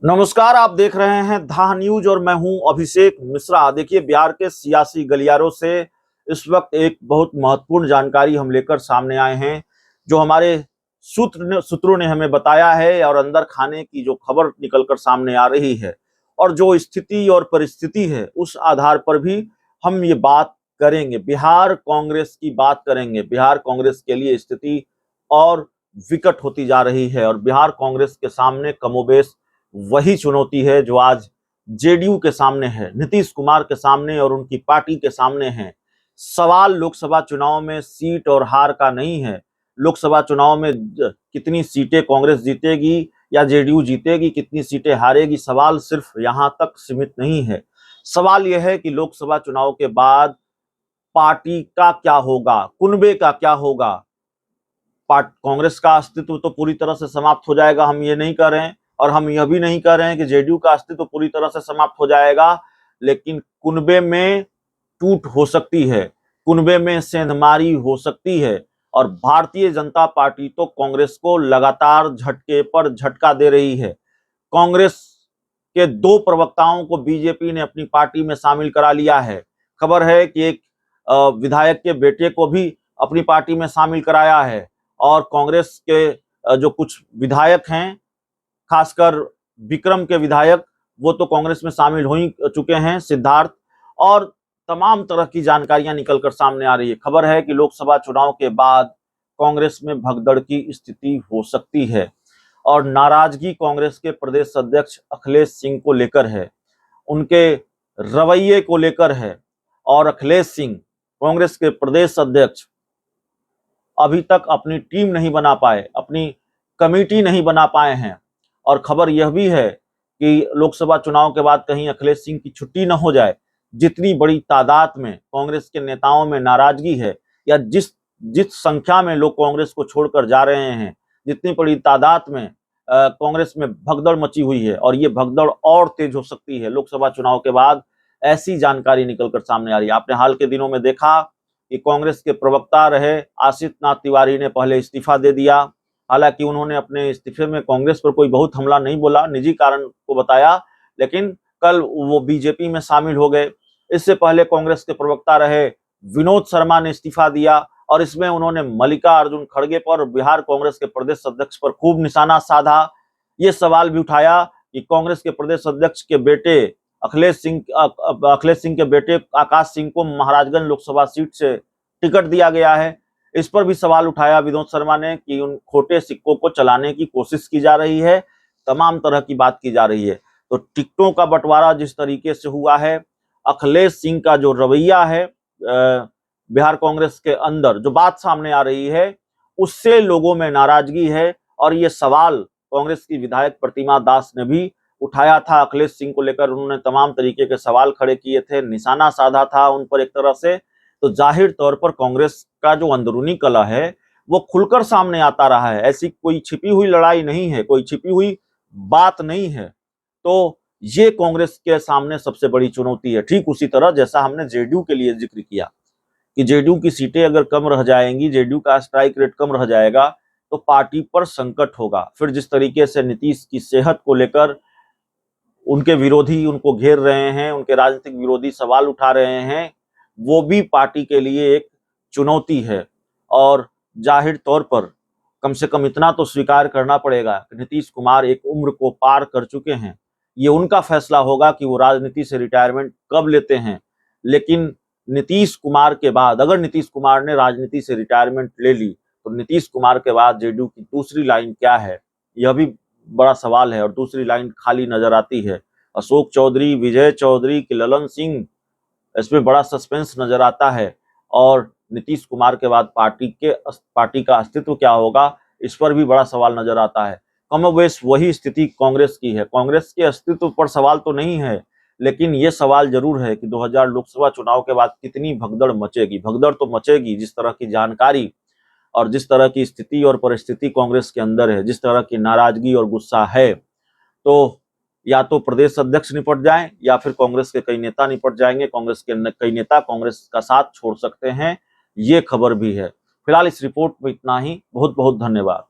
नमस्कार, आप देख रहे हैं धा न्यूज और मैं हूं अभिषेक मिश्रा। देखिए, बिहार के सियासी गलियारों से इस वक्त एक बहुत महत्वपूर्ण जानकारी हम लेकर सामने आए हैं, जो हमारे सूत्रों ने हमें बताया है और अंदर खाने की जो खबर निकलकर सामने आ रही है और जो स्थिति और परिस्थिति है, उस आधार पर भी हम ये बात करेंगे। बिहार कांग्रेस की बात करेंगे। बिहार कांग्रेस के लिए स्थिति और विकट होती जा रही है और बिहार कांग्रेस के सामने कमोबेश वही चुनौती है जो आज जेडीयू के सामने है, नीतीश कुमार के सामने और उनकी पार्टी के सामने है। सवाल लोकसभा चुनाव में सीट और हार का नहीं है। लोकसभा चुनाव में कितनी सीटें कांग्रेस जीतेगी या जेडीयू जीतेगी, कितनी सीटें हारेगी, सवाल सिर्फ यहां तक सीमित नहीं है। सवाल यह है कि लोकसभा चुनाव के बाद पार्टी का क्या होगा, कुनबे का क्या होगा। कांग्रेस का अस्तित्व तो पूरी तरह से समाप्त हो जाएगा, हम ये नहीं कह रहे हैं, और हम यह भी नहीं कह रहे हैं कि जेडीयू का अस्तित्व पूरी तरह से समाप्त हो जाएगा, लेकिन कुनबे में टूट हो सकती है, कुनबे में सेंधमारी हो सकती है। और भारतीय जनता पार्टी तो कांग्रेस को लगातार झटके पर झटका दे रही है। कांग्रेस के दो प्रवक्ताओं को बीजेपी ने अपनी पार्टी में शामिल करा लिया है। खबर है कि एक विधायक के बेटे को भी अपनी पार्टी में शामिल कराया है और कांग्रेस के जो कुछ विधायक हैं, खासकर विक्रम के विधायक, वो तो कांग्रेस में शामिल हो ही चुके हैं, सिद्धार्थ। और तमाम तरह की जानकारियां निकलकर सामने आ रही है। खबर है कि लोकसभा चुनाव के बाद कांग्रेस में भगदड़ की स्थिति हो सकती है और नाराजगी कांग्रेस के प्रदेश अध्यक्ष अखिलेश सिंह को लेकर है, उनके रवैये को लेकर है। और अखिलेश सिंह, कांग्रेस के प्रदेश अध्यक्ष, अभी तक अपनी टीम नहीं बना पाए, अपनी कमेटी नहीं बना पाए हैं। और खबर यह भी है कि लोकसभा चुनाव के बाद कहीं अखिलेश सिंह की छुट्टी न हो जाए। जितनी बड़ी तादाद में कांग्रेस के नेताओं में नाराजगी है, या जिस जिस संख्या में लोग कांग्रेस को छोड़कर जा रहे हैं, जितनी बड़ी तादाद में कांग्रेस में भगदड़ मची हुई है, और ये भगदड़ और तेज हो सकती है लोकसभा चुनाव के बाद, ऐसी जानकारी निकलकर सामने आ रही है। आपने हाल के दिनों में देखा कि कांग्रेस के प्रवक्ता रहे आशीष नाथ तिवारी ने पहले इस्तीफा दे दिया। हालांकि उन्होंने अपने इस्तीफे में कांग्रेस पर कोई बहुत हमला नहीं बोला, निजी कारण को बताया, लेकिन कल वो बीजेपी में शामिल हो गए। इससे पहले कांग्रेस के प्रवक्ता रहे विनोद शर्मा ने इस्तीफा दिया और इसमें उन्होंने मल्लिकार्जुन खड़गे पर, बिहार कांग्रेस के प्रदेश अध्यक्ष पर खूब निशाना साधा। ये सवाल भी उठाया कि कांग्रेस के प्रदेश अध्यक्ष के बेटे अखिलेश सिंह के बेटे आकाश सिंह को महाराजगंज लोकसभा सीट से टिकट दिया गया है। इस पर भी सवाल उठाया विनोद शर्मा ने कि उन खोटे सिक्कों को चलाने की कोशिश की जा रही है, तमाम तरह की बात की जा रही है। तो टिकटों का बंटवारा जिस तरीके से हुआ है, अखिलेश सिंह का जो रवैया है बिहार कांग्रेस के अंदर, जो बात सामने आ रही है, उससे लोगों में नाराजगी है। और ये सवाल कांग्रेस की विधायक प्रतिमा दास ने भी उठाया था अखिलेश सिंह को लेकर। उन्होंने तमाम तरीके के सवाल खड़े किए थे, निशाना साधा था उन पर एक तरह से। तो जाहिर तौर पर कांग्रेस का जो अंदरूनी कलह है वो खुलकर सामने आता रहा है। ऐसी कोई छिपी हुई लड़ाई नहीं है, कोई छिपी हुई बात नहीं है। तो ये कांग्रेस के सामने सबसे बड़ी चुनौती है। ठीक उसी तरह जैसा हमने जेडीयू के लिए जिक्र किया कि जेडीयू की सीटें अगर कम रह जाएंगी, जेडीयू का स्ट्राइक रेट कम रह जाएगा, तो पार्टी पर संकट होगा। फिर जिस तरीके से नीतीश की सेहत को लेकर उनके विरोधी उनको घेर रहे हैं, उनके राजनीतिक विरोधी सवाल उठा रहे हैं, वो भी पार्टी के लिए एक चुनौती है। और जाहिर तौर पर कम से कम इतना तो स्वीकार करना पड़ेगा कि नीतीश कुमार एक उम्र को पार कर चुके हैं। ये उनका फैसला होगा कि वो राजनीति से रिटायरमेंट कब लेते हैं। लेकिन नीतीश कुमार के बाद, अगर नीतीश कुमार ने राजनीति से रिटायरमेंट ले ली, तो नीतीश कुमार के बाद जेडीयू की दूसरी लाइन क्या है, यह भी बड़ा सवाल है। और दूसरी लाइन खाली नजर आती है। अशोक चौधरी, विजय चौधरी कि ललन सिंह, इसमें बड़ा सस्पेंस नजर आता है। और नीतीश कुमार के बाद पार्टी का अस्तित्व क्या होगा, इस पर भी बड़ा सवाल नजर आता है। कमोबेश वही स्थिति कांग्रेस की है। कांग्रेस के अस्तित्व पर सवाल तो नहीं है, लेकिन यह सवाल जरूर है कि 2000 लोकसभा चुनाव के बाद कितनी भगदड़ मचेगी। भगदड़ तो मचेगी, जिस तरह की जानकारी और जिस तरह की स्थिति और परिस्थिति कांग्रेस के अंदर है, जिस तरह की नाराजगी और गुस्सा है, तो या तो प्रदेश अध्यक्ष निपट जाएं या फिर कांग्रेस के कई नेता निपट जाएंगे। कांग्रेस के कई नेता कांग्रेस का साथ छोड़ सकते हैं, ये खबर भी है। फिलहाल इस रिपोर्ट में इतना ही। बहुत बहुत धन्यवाद।